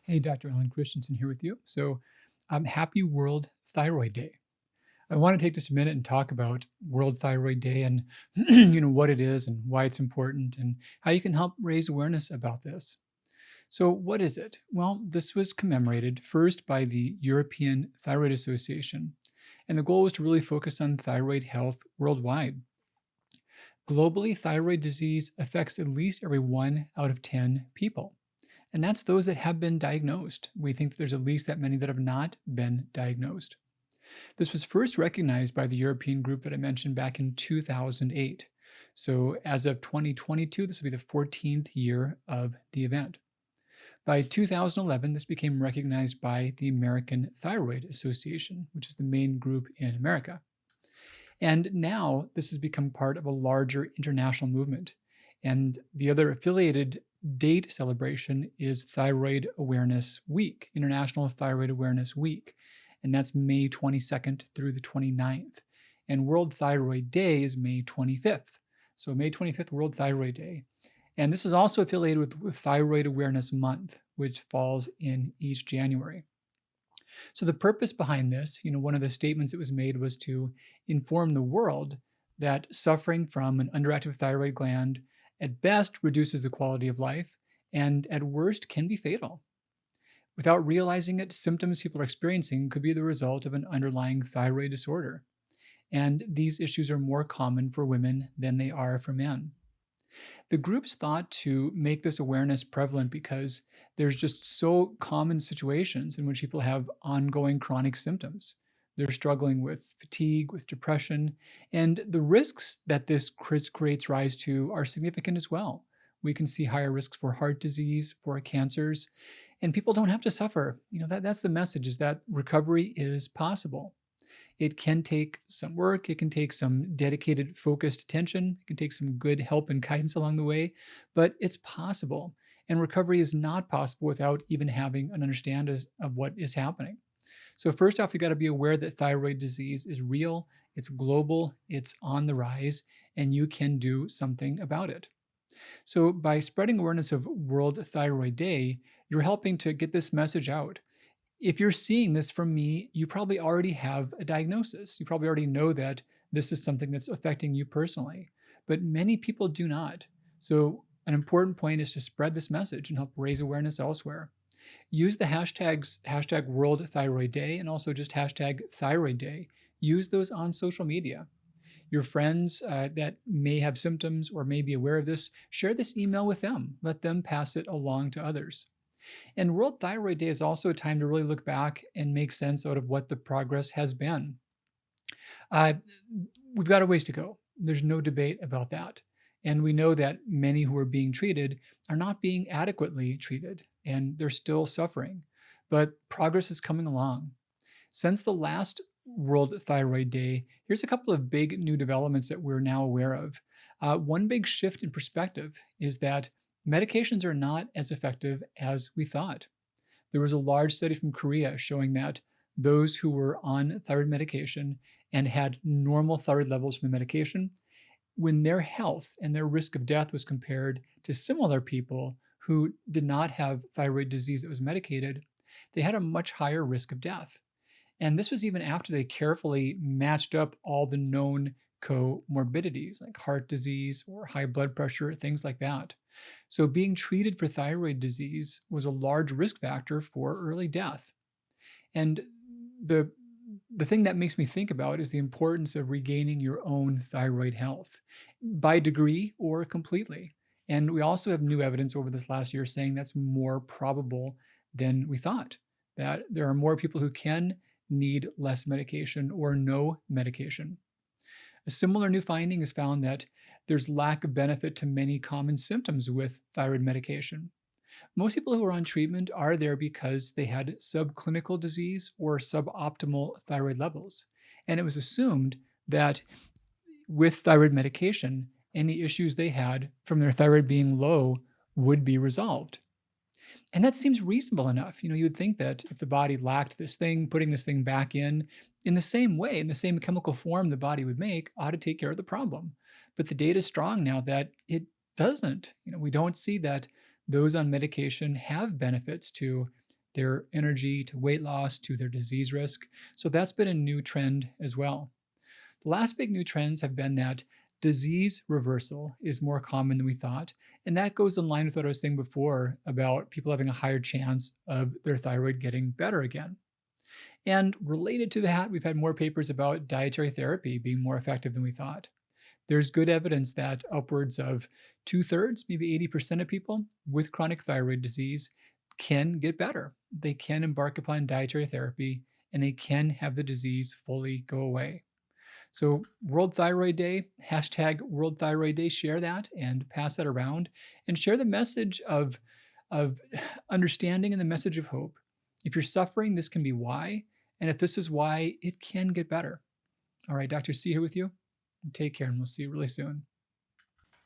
Hey, Dr. Christianson here with you. Happy World Thyroid Day. I want to take just a minute and talk about World Thyroid Day and what it is and why it's important and how you can help raise awareness about this. So, what is it? Well, this was commemorated first by the European Thyroid Association, and the goal was to really focus on thyroid health worldwide. Globally, thyroid disease affects at least every 1 out of 10 people. And that's those that have been diagnosed. We think that there's at least that many that have not been diagnosed. This was first recognized by the European group that I mentioned back in 2008. So as of 2022, this will be the 14th year of the event. By 2011, this became recognized by the American Thyroid Association, which is the main group in America. And now this has become part of a larger international movement. And the other affiliated date celebration is Thyroid Awareness Week, International Thyroid Awareness Week. And that's May 22nd through the 29th. And World Thyroid Day is May 25th. So May 25th, World Thyroid Day. And this is also affiliated with Thyroid Awareness Month, which falls in each January. So the purpose behind this, one of the statements that was made was to inform the world that suffering from an underactive thyroid gland at best reduces the quality of life and at worst can be fatal. Without realizing it, symptoms people are experiencing could be the result of an underlying thyroid disorder. And these issues are more common for women than they are for men. The groups thought to make this awareness prevalent because there's just so common situations in which people have ongoing chronic symptoms. They're struggling with fatigue, with depression, and the risks that this creates rise to are significant as well. We can see higher risks for heart disease, for cancers, and people don't have to suffer. That's the message, is that recovery is possible. It can take some work, it can take some dedicated, focused attention, it can take some good help and guidance along the way, but it's possible. And recovery is not possible without even having an understanding of what is happening. So first off, you got to be aware that thyroid disease is real, it's global, it's on the rise, and you can do something about it. So by spreading awareness of World Thyroid Day, you're helping to get this message out. If you're seeing this from me, you probably already have a diagnosis. You probably already know that this is something that's affecting you personally, but many people do not. So an important point is to spread this message and help raise awareness elsewhere. Use the hashtag World Thyroid Day and also just hashtag Thyroid Day. Use those on social media. Your friends that may have symptoms or may be aware of this, share this email with them. Let them pass it along to others. And World Thyroid Day is also a time to really look back and make sense out of what the progress has been. Uh, we've got a ways to go. There's no debate about that. And we know that many who are being treated are not being adequately treated, and they're still suffering. But progress is coming along. Since the last World Thyroid Day, here's a couple of big new developments that we're now aware of. One big shift in perspective is that medications are not as effective as we thought. There was a large study from Korea showing that those who were on thyroid medication and had normal thyroid levels from the medication, when their health and their risk of death was compared to similar people who did not have thyroid disease that was medicated, they had a much higher risk of death. And this was even after they carefully matched up all the known comorbidities like heart disease or high blood pressure, things like that. So being treated for thyroid disease was a large risk factor for early death. And the thing that makes me think about is the importance of regaining your own thyroid health by degree or completely. And we also have new evidence over this last year saying that's more probable than we thought, that there are more people who can need less medication or no medication. A similar new finding is found that there's lack of benefit to many common symptoms with thyroid medication. Most people who are on treatment are there because they had subclinical disease or suboptimal thyroid levels. And it was assumed that with thyroid medication, any issues they had from their thyroid being low would be resolved. And that seems reasonable enough. You would think that if the body lacked this thing, putting this thing back in the same way, in the same chemical form the body would make, ought to take care of the problem. But the data is strong now that it doesn't. We don't see that those on medication have benefits to their energy to weight loss to their disease risk. So that's been a new trend as well. The last big new trends have been that disease reversal is more common than we thought. And that goes in line with what I was saying before about people having a higher chance of their thyroid getting better again. And related to that, we've had more papers about dietary therapy being more effective than we thought. There's good evidence that upwards of two-thirds, maybe 80% of people with chronic thyroid disease can get better. They can embark upon dietary therapy and they can have the disease fully go away. So, World Thyroid Day, hashtag World Thyroid Day, share that and pass that around and share the message of understanding and the message of hope. If you're suffering, this can be why. And if this is why, it can get better. All right, Dr. C here with you. Take care, and we'll see you really soon.